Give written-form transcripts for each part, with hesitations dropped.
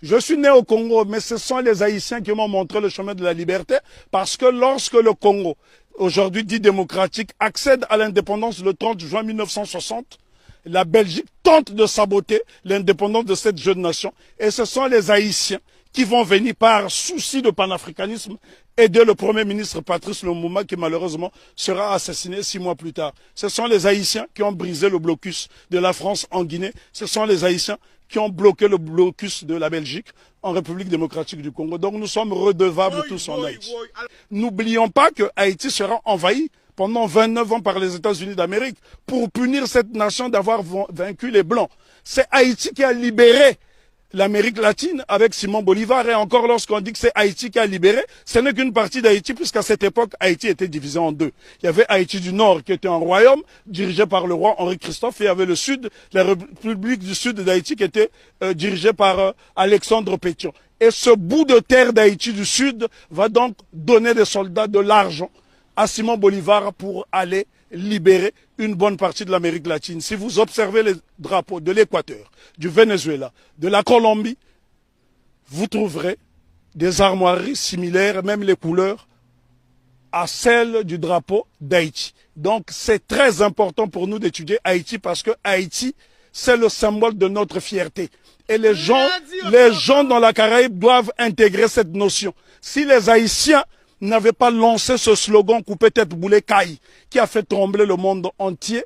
Je suis né au Congo, mais ce sont les Haïtiens qui m'ont montré le chemin de la liberté, parce que lorsque le Congo, aujourd'hui dit démocratique, accède à l'indépendance le 30 juin 1960, la Belgique tente de saboter l'indépendance de cette jeune nation, et ce sont les Haïtiens qui vont venir par souci de panafricanisme aider le Premier ministre Patrice Lumumba qui malheureusement sera assassiné 6 mois plus tard. Ce sont les Haïtiens qui ont brisé le blocus de la France en Guinée. Ce sont les Haïtiens qui ont bloqué le blocus de la Belgique en République démocratique du Congo. Donc nous sommes redevables tous en Haïti. N'oublions pas que Haïti sera envahi pendant 29 ans par les États-Unis d'Amérique pour punir cette nation d'avoir vaincu les Blancs. C'est Haïti qui a libéré l'Amérique latine avec Simon Bolivar. Et encore lorsqu'on dit que c'est Haïti qui a libéré, ce n'est qu'une partie d'Haïti, puisqu'à cette époque, Haïti était divisé en deux. Il y avait Haïti du Nord qui était un royaume dirigé par le roi Henri Christophe, et il y avait le Sud, la République du Sud d'Haïti qui était dirigée par Alexandre Pétion. Et ce bout de terre d'Haïti du Sud va donc donner des soldats, de l'argent à Simon Bolivar pour aller libérer une bonne partie de l'Amérique latine. Si vous observez les drapeaux de l'Équateur, du Venezuela, de la Colombie, vous trouverez des armoiries similaires, même les couleurs, à celles du drapeau d'Haïti. Donc c'est très important pour nous d'étudier Haïti, parce que Haïti, c'est le symbole de notre fierté. Et les gens dans la Caraïbe doivent intégrer cette notion. Si les Haïtiens n'avait pas lancé ce slogan coupé tête boulet caille qui a fait trembler le monde entier,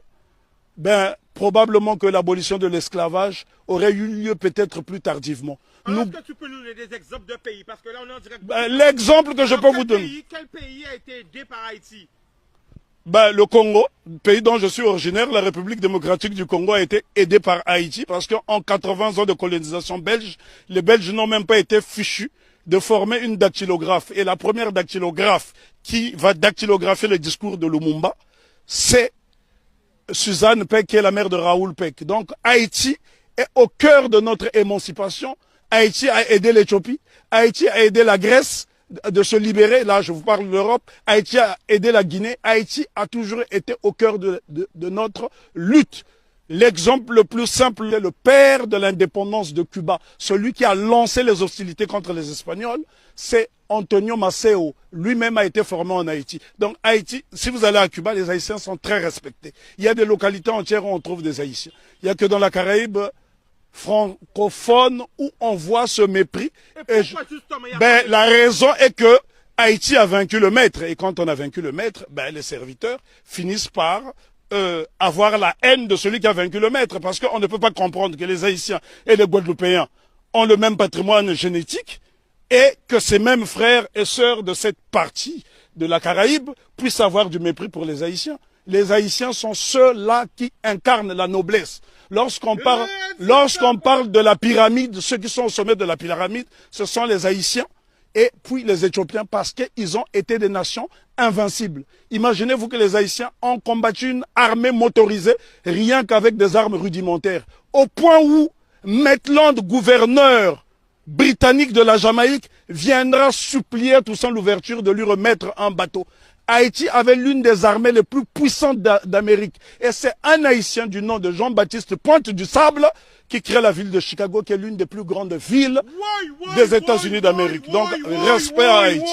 ben probablement que l'abolition de l'esclavage aurait eu lieu peut-être plus tardivement. Est-ce que tu peux nous donner des exemples de pays? Parce que là, on est en direct. L'exemple que je peux vous donner. Quel pays a été aidé par Haïti? Le Congo, pays dont je suis originaire, la République démocratique du Congo a été aidée par Haïti, parce qu'en 80 ans de colonisation belge, les Belges n'ont même pas été fichus de former une dactylographe. Et la première dactylographe qui va dactylographier le discours de Lumumba, c'est Suzanne Peck, qui est la mère de Raoul Peck. Donc Haïti est au cœur de notre émancipation. Haïti a aidé l'Éthiopie, Haïti a aidé la Grèce de se libérer. Là, je vous parle de l'Europe. Haïti a aidé la Guinée. Haïti a toujours été au cœur de notre lutte. L'exemple le plus simple est le père de l'indépendance de Cuba, celui qui a lancé les hostilités contre les Espagnols, c'est Antonio Maceo. Lui-même a été formé en Haïti. Donc Haïti, si vous allez à Cuba, les Haïtiens sont très respectés. Il y a des localités entières où on trouve des Haïtiens. Il n'y a que dans la Caraïbe francophone où on voit ce mépris. La raison est que Haïti a vaincu le maître. Et quand on a vaincu le maître, les serviteurs finissent par avoir la haine de celui qui a vaincu le maître, parce qu'on ne peut pas comprendre que les Haïtiens et les Guadeloupéens ont le même patrimoine génétique et que ces mêmes frères et sœurs de cette partie de la Caraïbe puissent avoir du mépris pour les Haïtiens. Les Haïtiens sont ceux-là qui incarnent la noblesse. Lorsqu'on parle de la pyramide, ceux qui sont au sommet de la pyramide, ce sont les Haïtiens et puis les Éthiopiens, parce qu'ils ont été des nations invincibles. Imaginez-vous que les Haïtiens ont combattu une armée motorisée rien qu'avec des armes rudimentaires. Au point où Maitland, gouverneur britannique de la Jamaïque, viendra supplier Toussaint Louverture de lui remettre un bateau. Haïti avait l'une des armées les plus puissantes d'Amérique. Et c'est un Haïtien du nom de Jean-Baptiste Pointe du Sable qui crée la ville de Chicago, qui est l'une des plus grandes villes des États-Unis d'Amérique. Donc, respect à Haïti.